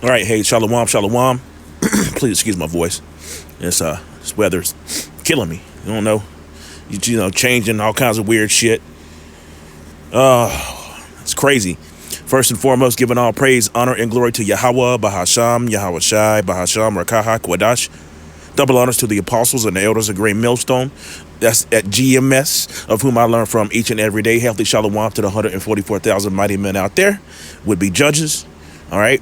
All right, hey, shalom, shalom. Please excuse my voice. This weather's killing me. You don't know, changing all kinds of weird shit. It's crazy. First and foremost, giving all praise, honor, and glory to Yahweh, Bahasham, Yahweh Shai, Bahasham, Rakaha, Kwadash. Double honors to the apostles and the elders of Great Millstone. That's at GMS, of whom I learn from each and every day. Healthy shalom to the 144,000 mighty men out there, would be judges, all right,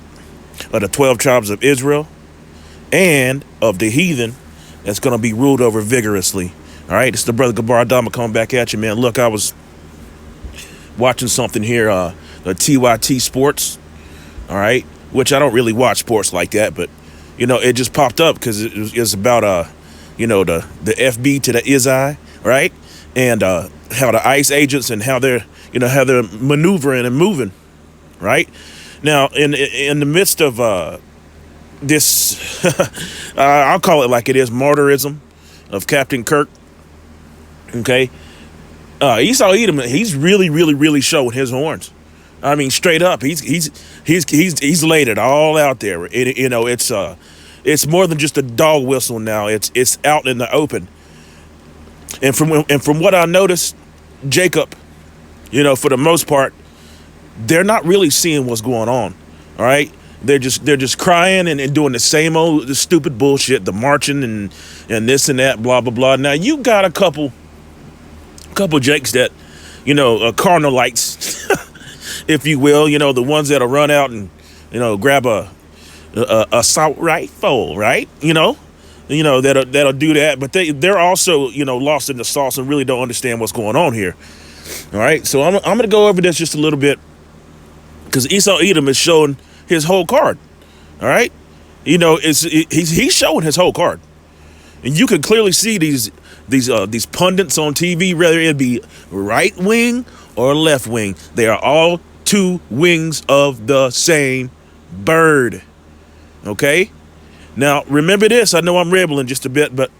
of the 12 tribes of Israel, and of the heathen that's going to be ruled over vigorously. All right, it's the brother Gabar Adama coming back at you, man. Look, I was watching something here, the TYT Sports, all right, which I don't really watch sports like that, but, it just popped up because it's about, the FB to the ISI, right, and how the ICE agents and how they're maneuvering and moving, right? Now, in the midst of this, I'll call it like it is, martyrism of Captain Kirk. Okay, Esau Edom, he's really, really, really showing his horns. I mean, straight up, he's laid it all out there. It's more than just a dog whistle now. It's out in the open. And from what I noticed, Jacob, for the most part, they're not really seeing what's going on. All right. They're just crying and doing the same old stupid bullshit, the marching and this and that, blah, blah, blah. Now you got a couple Jakes that, Carnalites, if you will, the ones that'll run out and, grab a assault rifle, right? That'll do that. But they're also, lost in the sauce and really don't understand what's going on here. All right. So I'm going to go over this just a little bit because Esau Edom is showing his whole card. All right. He's showing his whole card. And you can clearly see these pundits on TV, whether it be right wing or left wing. They are all two wings of the same bird. Okay? Now, remember this. I know I'm rambling just a bit, but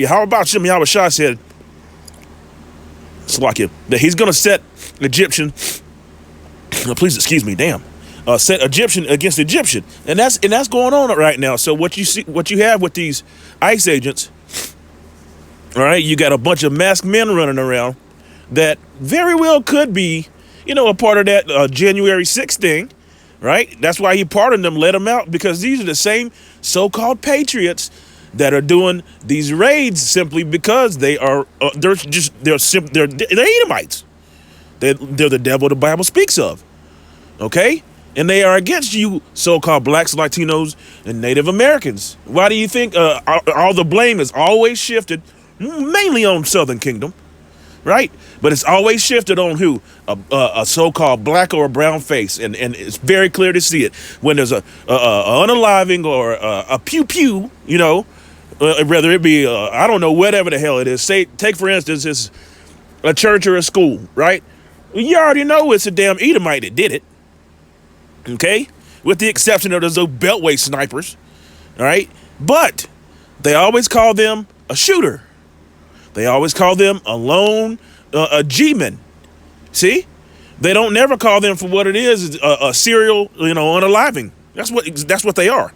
how about Shem Yahweh Shai said, Salakia, that he's going to set Egyptian, please excuse me, damn, set Egyptian against Egyptian. And that's going on right now. So what you have with these ICE agents, all right, you got a bunch of masked men running around that very well could be, a part of that January 6th thing. Right? That's why he pardoned them, let them out, because these are the same so-called patriots that are doing these raids simply because they're Edomites. They're the devil the Bible speaks of. Okay? And they are against you so-called blacks, Latinos, and Native Americans. Why do you think all the blame is always shifted mainly on Southern Kingdom? Right? But it's always shifted on who? A so-called black or a brown face. And it's very clear to see it. When there's a unaliving or a pew-pew, whether it be, I don't know, whatever the hell it is. Take, for instance, it's a church or a school, right? You already know it's a damn Edomite that did it. Okay? With the exception of those beltway snipers. All right? But they always call them a shooter. They always call them a lone, a G-man. See? They don't never call them for what it is, a serial, unaliving. That's what they are.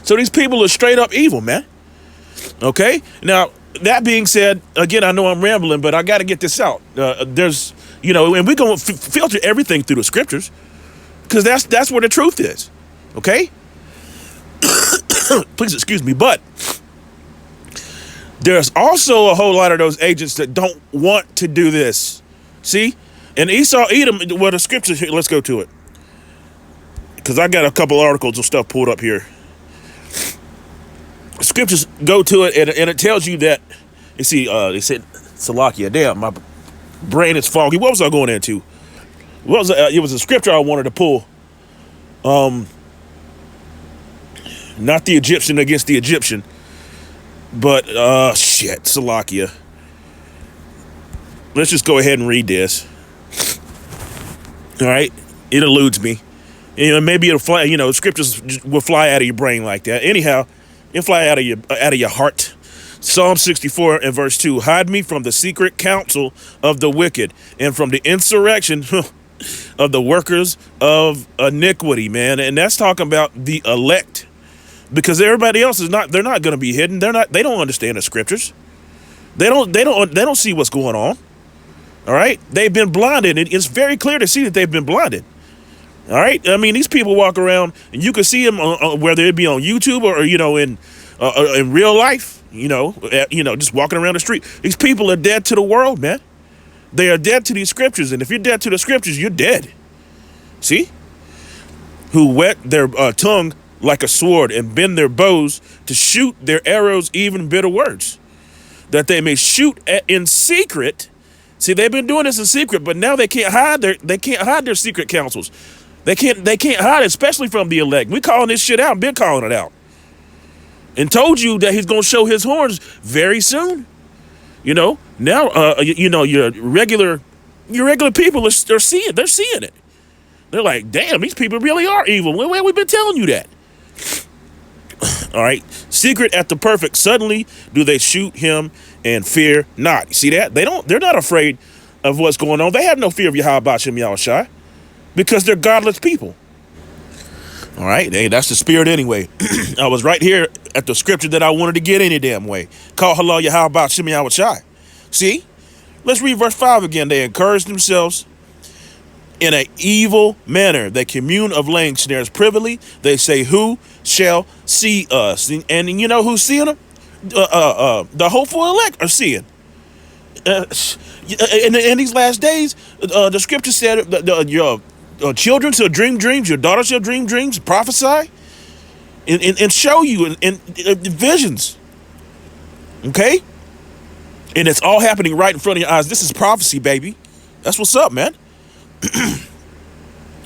So these people are straight up evil, man. Okay? Now, that being said, again, I know I'm rambling, but I got to get this out. There's, and we're going to filter everything through the scriptures because that's where the truth is. Okay? Please excuse me, but there's also a whole lot of those agents that don't want to do this. See? And Esau Edom, well, the scriptures here, let's go to it. Because I got a couple articles and stuff pulled up here. Scriptures go to it, and it tells you that, you see, they said, Salakia, damn, my brain is foggy. What was I going into? It was a scripture I wanted to pull. Not the Egyptian against the Egyptian. But, shit, Salakia. Let's just go ahead and read this. All right? It eludes me. Maybe it'll fly, scriptures will fly out of your brain like that. Anyhow, it'll fly out of your heart. Psalm 64 and verse 2. Hide me from the secret counsel of the wicked and from the insurrection of the workers of iniquity, man. And that's talking about the elect, because everybody else is not, they're not going to be hidden. They don't understand the scriptures. They don't see what's going on. All right. They've been blinded. It's very clear to see that they've been blinded. All right. I mean, these people walk around and you can see them whether it be on YouTube or in real life, just walking around the street. These people are dead to the world, man. They are dead to these scriptures. And if you're dead to the scriptures, you're dead. See? Who whet their tongue like a sword and bend their bows to shoot their arrows, even bitter words, that they may shoot in secret. See, they've been doing this in secret, but now they can't hide their secret counsels. They can't hide it, especially from the elect. We calling this shit out, been calling it out, and told you that he's going to show his horns very soon. Now your regular people are seeing it. They're like, damn, these people really are evil. Well, we've been telling you that. All right, secret at the perfect. Suddenly do they shoot him and fear not. You see that? They're not afraid of what's going on. They have no fear of Yahweh Shem Yahushai, because they're godless people. All right, hey, that's the spirit anyway. I was right here at the scripture that I wanted to get any damn way. Call halal Yahweh Shem Yahushai. See? Let's read verse 5 again. They encourage themselves in an evil manner. They commune of laying snares privily. They say, who shall see us? And you know who's seeing them? The hopeful elect are seeing. In these last days, the scripture said your children shall dream dreams, your daughters shall dream dreams, prophesy, and show you in visions. Okay? And it's all happening right in front of your eyes. This is prophecy, baby. That's what's up, man.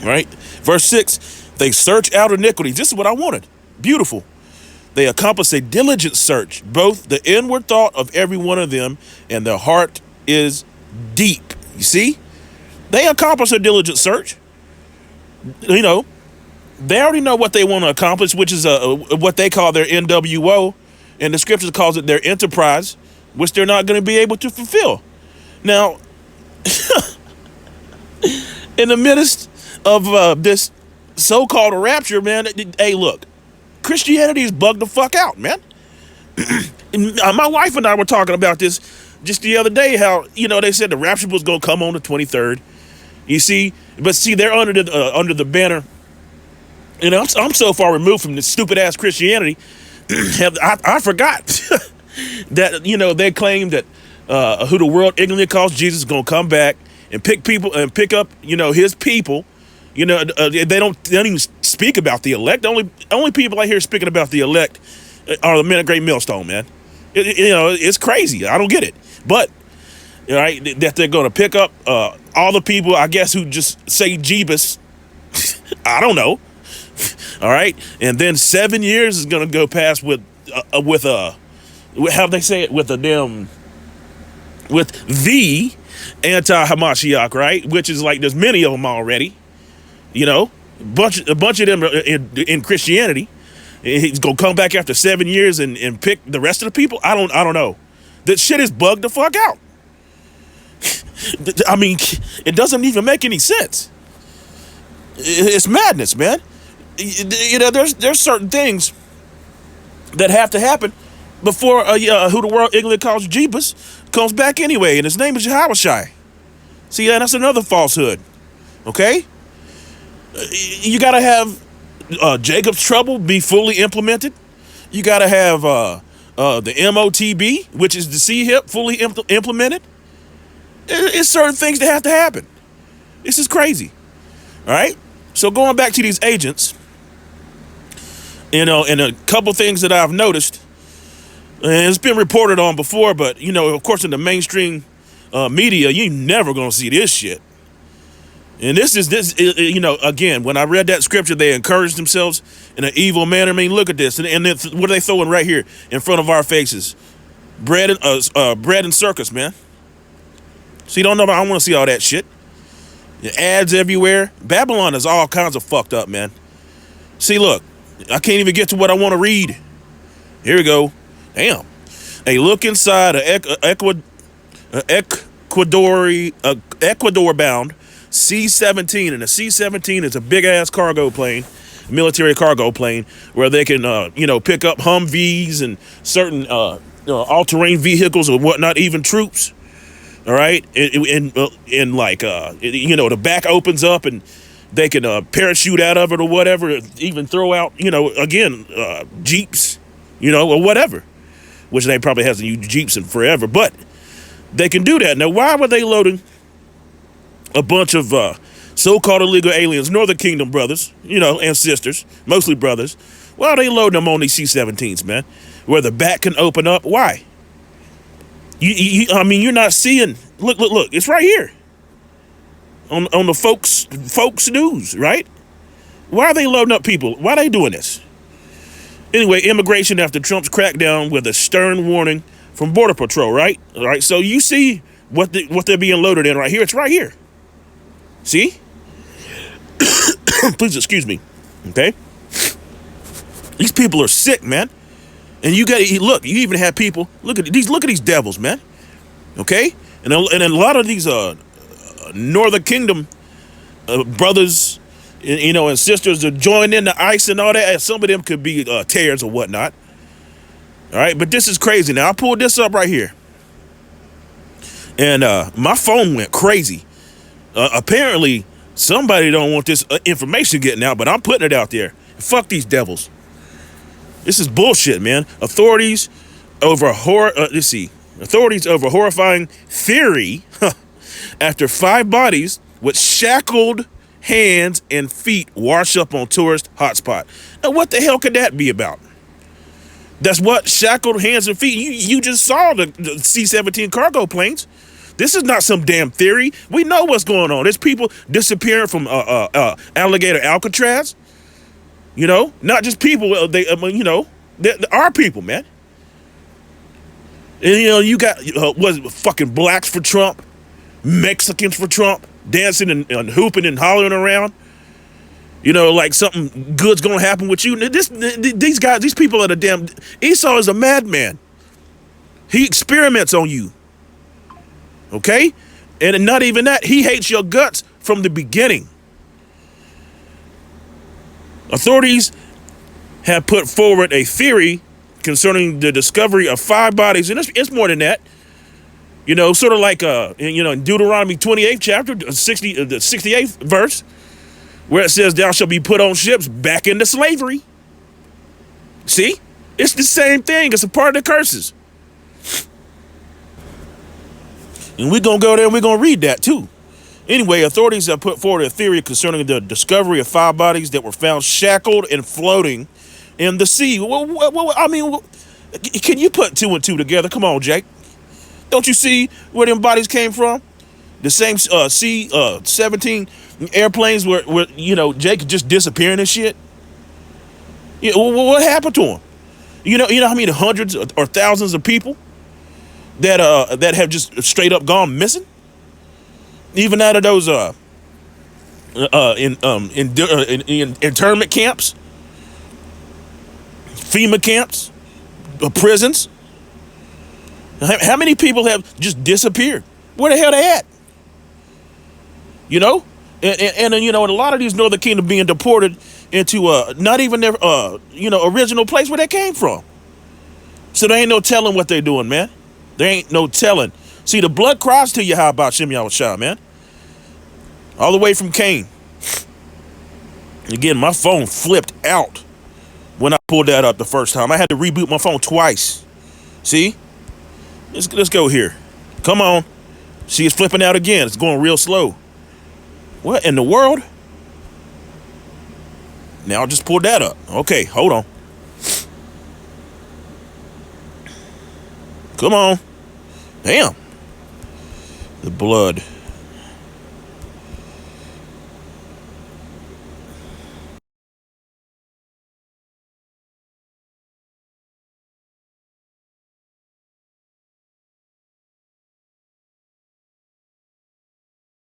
All right. Verse 6, they search out iniquities. This is what I wanted. Beautiful. They accomplish a diligent search, both the inward thought of every one of them, and their heart is deep. You see? They accomplish a diligent search. They already know what they want to accomplish, which is what they call their NWO, and the scripture calls it their enterprise, which they're not going to be able to fulfill. Now, in the midst of this so-called rapture, man, hey, look, Christianity is bugged the fuck out, man. My wife and I were talking about this just the other day, how, they said the rapture was going to come on the 23rd. You see, but see, they're under the banner. I'm so far removed from this stupid ass Christianity. I forgot that, they claim that who the world ignorantly calls Jesus is going to come back and pick up, his people. They don't even speak about the elect. The only people I hear speaking about the elect are the men of Great Millstone, man. It's crazy. I don't get it. But, all right, that they're going to pick up all the people, I guess, who just say Jeebus. I don't know. All right. And then 7 years is going to go past with how they say it, with the anti-Hamashiach, right? Which is like, there's many of them already. A bunch of them are in Christianity. He's gonna come back after 7 years and pick the rest of the people. I don't know. That shit is bugged the fuck out. I mean, it doesn't even make any sense. It's madness, man. There's certain things that have to happen before who the world ignorantly calls Jeebus comes back anyway, and his name is Yahushai. See, that's another falsehood. Okay? You got to have Jacob's trouble be fully implemented. You got to have the MOTB, which is the C-HIP, fully implemented. It's certain things that have to happen. This is crazy. All right? So going back to these agents, and a couple things that I've noticed, and it's been reported on before, but, of course, in the mainstream media, you ain't never going to see this shit. And this, again, when I read that scripture, they encouraged themselves in an evil manner. I mean, look at this. And what are they throwing right here in front of our faces? Bread and circus, man. So you don't know, I don't want to see all that shit. Ads everywhere. Babylon is all kinds of fucked up, man. See, look, I can't even get to what I want to read. Here we go. Damn. A look inside Ecuador-bound C-17, and a C-17 is a big ass cargo plane, military cargo plane, where they can pick up Humvees and certain all-terrain vehicles or whatnot, even troops. All right, and like the back opens up and they can parachute out of it or whatever, even throw out jeeps, or whatever, which they probably hasn't used jeeps in forever, but they can do that. Now, why were they loading a bunch of so-called illegal aliens, Northern Kingdom brothers, and sisters, mostly brothers? Why are they loading them on these C-17s, man? Where the back can open up? Why? You're not seeing. Look! It's right here on the folks news, right? Why are they loading up people? Why are they doing this? Anyway, immigration after Trump's crackdown with a stern warning from Border Patrol, right? All right. So you see what they're being loaded in right here. It's right here. See? Please excuse me. Okay. These people are sick, man. And you even have people, look at these devils, man. Okay? And a lot of these Northern Kingdom brothers, and sisters are joining in the ICE and all that. And some of them could be tears or whatnot. All right? But this is crazy. Now, I pulled this up right here. And my phone went crazy. Apparently, somebody don't want this information getting out, but I'm putting it out there. Fuck these devils. This is bullshit, man. Authorities over horrifying theory after 5 bodies with shackled hands and feet wash up on tourist hotspot. Now, what the hell could that be about? That's what shackled hands and feet. You just saw the C-17 cargo planes. This is not some damn theory. We know what's going on. There's people disappearing from alligator Alcatraz. Not just people. They are people, man. And you got fucking blacks for Trump, Mexicans for Trump, dancing and hooping and hollering around. Like something good's gonna happen with you. These guys, these people are the damn. Esau is a madman. He experiments on you. Okay, and not even that. He hates your guts from the beginning. Authorities have put forward a theory concerning the discovery of 5 bodies, and it's more than that. Sort of like in Deuteronomy 28th chapter, the 68th verse, where it says, "Thou shalt be put on ships back into slavery." See, it's the same thing. It's a part of the curses, and we're gonna go there and we're gonna read that too. Anyway, authorities have put forward a theory concerning the discovery of 5 bodies that were found shackled and floating in the sea. Can you put 2 and 2 together? Come on, Jake. Don't you see where them bodies came from? The same C-17 airplanes where Jake just disappearing and shit. What happened to him? You know how many hundreds or thousands of people that have just straight up gone missing? Even out of those in internment camps, FEMA camps, prisons. How many people have just disappeared? Where the hell they at? And a lot of these Northern Kingdom being deported into not even their original place where they came from. So there ain't no telling what they're doing, man. There ain't no telling. See, the blood cries to you, how about Shem Yahushua, man? All the way from Cain. Again, my phone flipped out when I pulled that up the first time. I had to reboot my phone twice. See? Let's go here. Come on. See, it's flipping out again. It's going real slow. What in the world? Now I just pulled that up. Okay, hold on. Come on. Damn. The blood.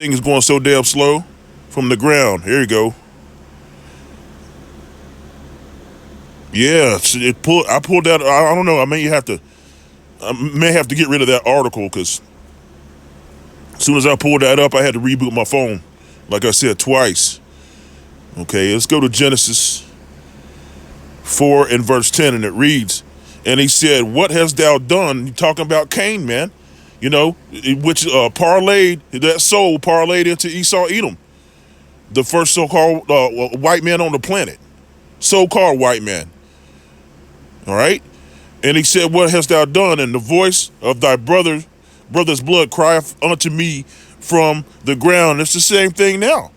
Thing is going so damn slow from the ground. Here you go. Yeah, I pulled that. I don't know. I may have to get rid of that article because as soon as I pulled that up, I had to reboot my phone like I said, twice. Okay, let's go to Genesis 4 and verse 10, and it reads, and he said, what hast thou done? You're talking about Cain, man. You know, which that soul parlayed into Esau Edom, the first so-called white man on the planet. So-called white man. All right? And he said, what hast thou done? And the voice of thy brother's blood crieth unto me from the ground. It's the same thing now.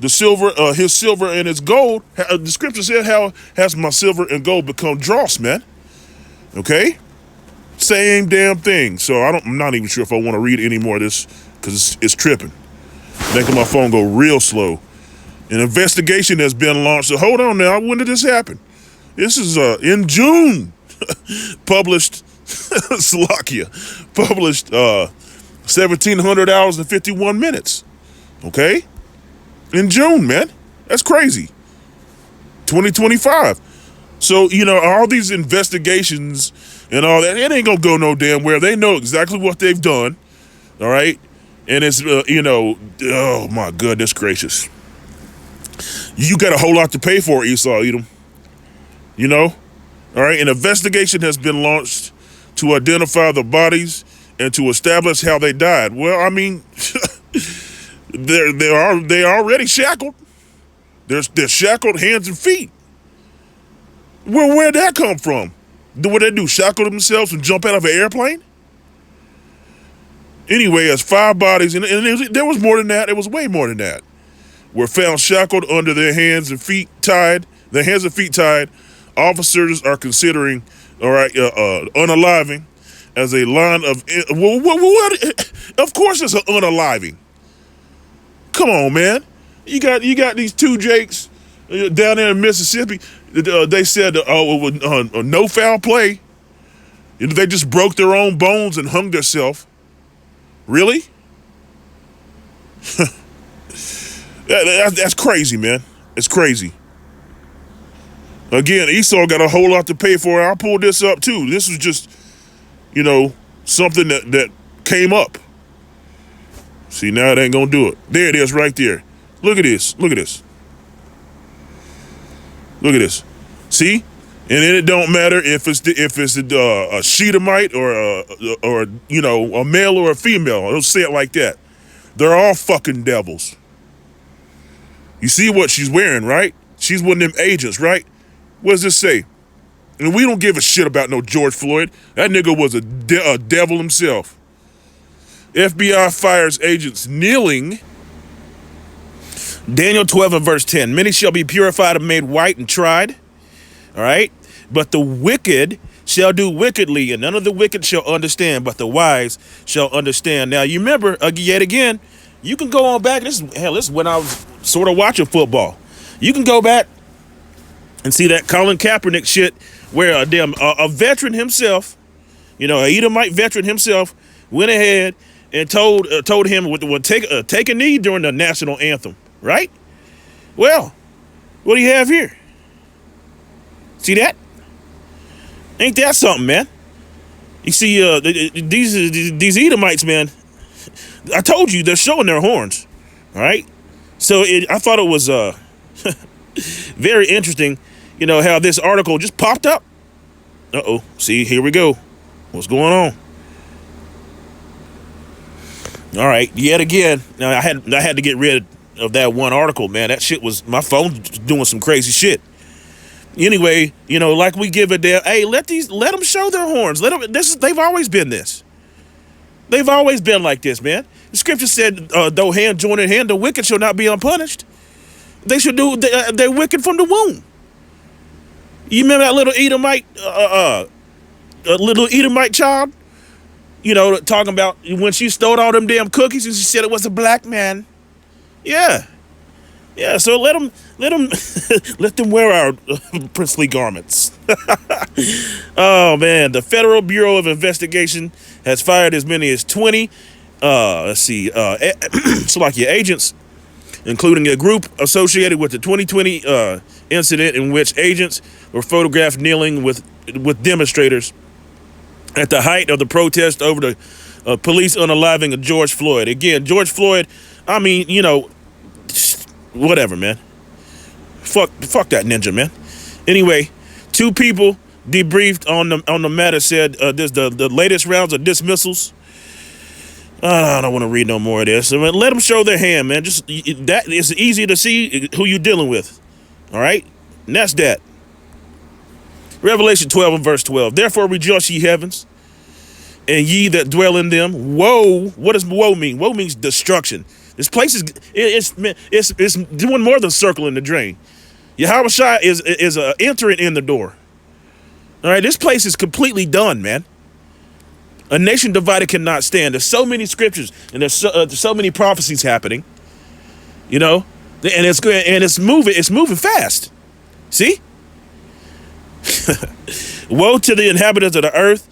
The silver, his silver and his gold, the scripture said, how has my silver and gold become dross, man? Okay? Same damn thing. So I'm not even sure if I want to read any more of this because it's tripping. Making my phone go real slow. An investigation has been launched. So hold on now. When did this happen? This is in June. Published, Slovakia. Published 1,700 hours and 51 minutes. Okay? In June, man. That's crazy. 2025. So, you know, all these investigations and all that, it ain't gonna go no damn where. They know exactly what they've done. All right? And it's, you know, oh my goodness gracious. You got a whole lot to pay for it, Esau Edom. You know? All right? An investigation has been launched to identify the bodies and to establish how they died. Well, I mean, they're already shackled. They're shackled hands and feet. Where'd that come from? What they do? Shackle themselves and jump out of an airplane? Anyway, as 5 bodies, and there was more than that. It was way more than that. Were found shackled under their hands and feet tied. Their hands and feet tied. Officers are considering, all right, unaliving as a line of. What? Of course, it's an unaliving. Come on, man. You got these 2 Jakes down there in Mississippi. They said, it was no foul play. They just broke their own bones and hung themselves. Really? That's crazy, man. It's crazy. Again, Esau got a whole lot to pay for it. I pulled this up too. This was just, you know, something that came up. See, now it ain't gonna do it. There it is right there. Look at this. Look at this. Look at this. See? And then it don't matter if it's a Shedemite or you know, a male or a female. I'll say it like that. They're all fucking devils. You see what she's wearing, right? She's one of them agents, right? What does this say? And we don't give a shit about no George Floyd. That nigga was a devil himself. FBI fires agents kneeling. Daniel 12 and verse 10. Many shall be purified and made white and tried. All right? But the wicked shall do wickedly, and none of the wicked shall understand, but the wise shall understand. Now, you remember, yet again, you can go on back. This is when I was sort of watching football. You can go back and see that Colin Kaepernick shit where a veteran himself, you know, a Edomite veteran himself, went ahead and told him would take a knee during the national anthem, right? Well, what do you have here? See that? Ain't that something, man? You see, these Edomites, man, I told you they're showing their horns, all right? So I thought it was very interesting, you know, how this article just popped up. Uh-oh, see, here we go. What's going on? All right, yet again, now I had to get rid of that one article, man. That shit was, my phone doing some crazy shit. Anyway, you know, like we give a damn, hey, let them show their horns. They've always been this. They've always been like this, man. The scripture said, though hand join in hand, the wicked shall not be unpunished. They should do, they're wicked from the womb. You remember that little Edomite child? You know, talking about when she stole all them damn cookies and she said it was a black man. Yeah. Yeah, so let them wear our princely garments. Oh, man. The Federal Bureau of Investigation has fired as many as 20, Slovakia agents, including a group associated with the 2020 incident in which agents were photographed kneeling with demonstrators at the height of the protest over the police unaliving of George Floyd. Again, George Floyd, I mean, you know, Whatever, man. Fuck that ninja, man. Anyway, two people debriefed on the matter, said this the latest rounds of dismissals. I don't want to read no more of this. I mean, let them show their hand, man. Just that it's easy to see who you're dealing with. All right, and that's that. Revelation 12 and verse 12. Therefore rejoice, ye heavens, and ye that dwell in them. Woe! What does woe mean? Woe means destruction. This place is it's doing more than circling the drain. Yahweh Shai is entering in the door. All right, this place is completely done, man. A nation divided cannot stand. There's so many scriptures and there's so many prophecies happening, you know, and it's moving fast. See? Woe to the inhabitants of the earth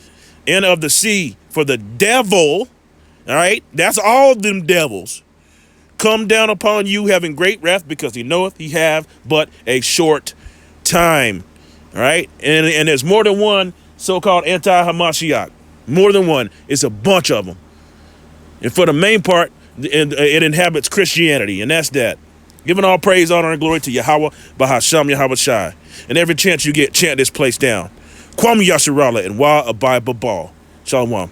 and of the sea, for the devil, all right, that's all them devils, come down upon you having great wrath, because he knoweth he have but a short time. All right, and there's more than one so-called anti-Hamashiach. More than one. It's a bunch of them. And for the main part, it inhabits Christianity, and that's that. Giving all praise, honor, and glory to Yahweh, Bahasham, Yahweh Shai. And every chance you get, chant this place down. Kwame Yasharala and Wa Abai Babal. Shalom.